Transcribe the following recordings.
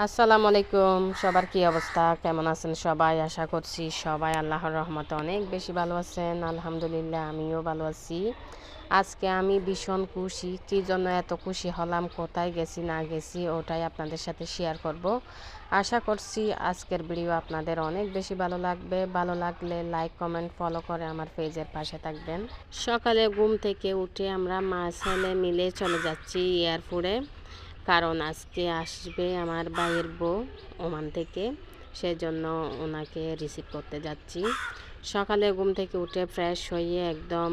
আসসালামু আলাইকুম। সবার কি অবস্থা, কেমন আছেন সবাই? আশা করছি সবাই আল্লাহর রহমতে অনেক বেশি ভালো আছেন। আলহামদুলিল্লাহ আমিও ভালো আছি। আজকে আমি ভীষণ খুশি। কী জন্য এত খুশি হলাম, কোথায় গেছি না গেছি ওটাই আপনাদের সাথে শেয়ার করব। আশা করছি আজকের ভিডিও আপনাদের অনেক বেশি ভালো লাগবে। ভালো লাগলে লাইক কমেন্ট ফলো করে আমার পেজের পাশে থাকবেন। সকালে ঘুম থেকে উঠে আমরা মা ছেলে মিলে চলে যাচ্ছি এয়ারপোর্টে, কারণ আজকে আসবে আমার ভাইয়ের বউ ওমান থেকে, সেজন্য ওনাকে রিসিভ করতে যাচ্ছি। সকালে ঘুম থেকে উঠে ফ্রেশ হয়ে একদম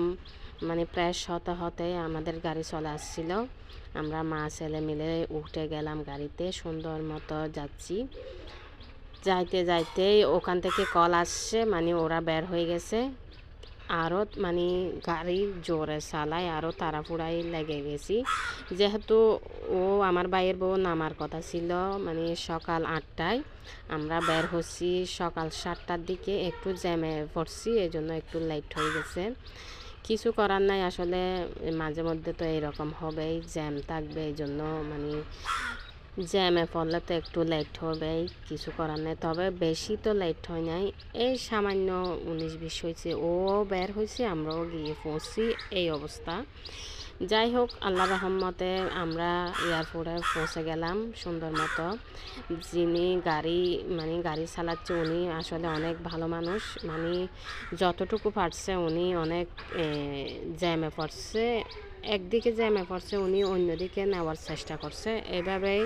ফ্রেশ হতে হতে আমাদের গাড়ি চলে আসছিল। আমরা মা ছেলে মিলে উঠে গেলাম গাড়িতে, সুন্দর মতো যাচ্ছি। যাইতে যাইতেই ওখান থেকে কল আসছে, ওরা বের হয়ে গেছে। আরও গাড়ি জোরে চালায়, আরও তাড়াহুড়াই লেগে গেছি। যেহেতু ও আমার ভাইয়ের বউ নামার কথা ছিল সকাল 8টায়, আমরা বের হচ্ছি সকাল 7টার দিকে। একটু জ্যামে পড়ছি, এই জন্য একটু লেট হয়ে গেছে। কিছু করার নাই, আসলে মাঝে মধ্যে তো এরকম হবেই, জ্যাম থাকবে, এই জন্য জ্যামে পড়লে তো একটু লেট হবেই, কিছু করার নেই। তবে বেশি তো লেট হয় নাই, এই সামান্য 19-20 হয়েছে। ও বের হয়েছে, আমরাও গিয়ে পৌঁছি, এই অবস্থা। যাই হোক, আল্লাহ রহমতে আমরা এয়ারপোর্টে পৌঁছে গেলাম সুন্দর মতো। যিনি গাড়ি চালাচ্ছে উনি আসলে অনেক ভালো মানুষ, যতটুকু পারছে উনি অনেক জ্যামে পড়ছে, একদিকে জ্যামে পড়ছে উনি অন্যদিকে নেওয়ার চেষ্টা করছে। এভাবেই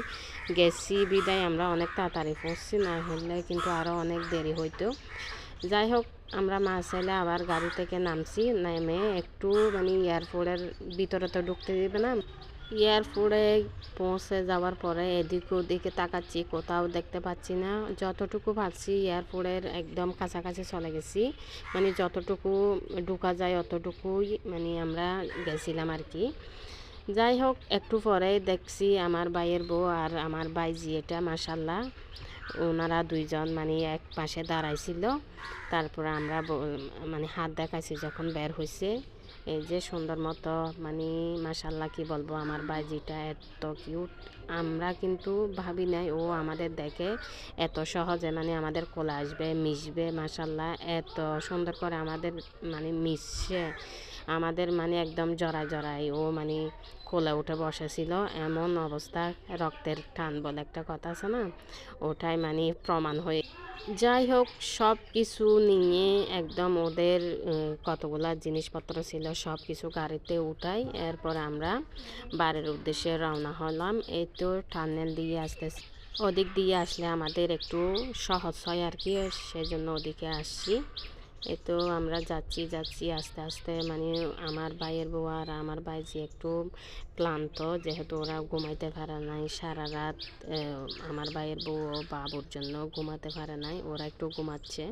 গেছি বিদায় আমরা অনেক তাড়াতাড়ি পৌঁছছি, না হলে কিন্তু আরও অনেক দেরি হইতো। যাই হোক, আমরা মা ছেলে আবার গাড়ি থেকে নামছি, নেমে একটু এয়ারপোর্টের ভিতরে তো ঢুকতে দেবে না। এয়ারপোর্টে পৌঁছে যাওয়ার পরে এদিক ওদিকে তাকাচ্ছি, কোথাও দেখতে পাচ্ছি না। যতটুকু পারছি এয়ারপোর্টের একদম কাছাকাছি চলে গেছি, যতটুকু ঢুকা যায় অতটুকুই আমরা গেছিলাম আর কি। যাই হোক, একটু পরে দেখছি আমার ভাইয়ের বউ আর আমার ভাই জিয়েটা, মাশাল্লাহ ওনারা দুইজন এক পাশে দাঁড়াইছিল। তারপর আমরা হাত দেখাইছি যখন বের হয়েছে। এই যে সুন্দর মতো মাশাল্লাহ, কি বলবো, আমার বাইজিটা এত কিউট। আমরা কিন্তু ভাবি নাই ও আমাদের দেখে এত সহজে আমাদের কোলে আসবে, মিশবে। মাশাল্লাহ এত সুন্দর করে আমাদের মিশছে, আমাদের একদম জড়ায় জড়াই ও কোলে উঠে বসেছিল। এমন অবস্থা, রক্তের টান বলে একটা কথা আছে না, ওটাই প্রমাণ হয়ে। যাই হোক, সব কিছু নিয়ে একদম ওদের কতগুলা জিনিসপত্র ছিল সব কিছু গাড়িতে উঠাই, এরপর আমরা বাড়ির উদ্দেশ্যে রওনা হলাম। এই তো টানেল দিয়ে আসতেছি, ওদিক দিয়ে আসলে আমাদের একটু সহজ হয় আর কি, সেজন্য ওদিকে আসছি। এই তো আমরা যাচ্ছি যাচ্ছি আস্তে আস্তে, আমার ভাইয়ের বউ আর আমার ভাই যে একটু ক্লান্ত, যেহেতু ওরা ঘুমাইতে পারে নাই সারা রাত। আমার ভাইয়ের বউ বাবুর জন্য ঘুমাতে পারে নাই, ওরা একটু ঘুমাচ্ছে।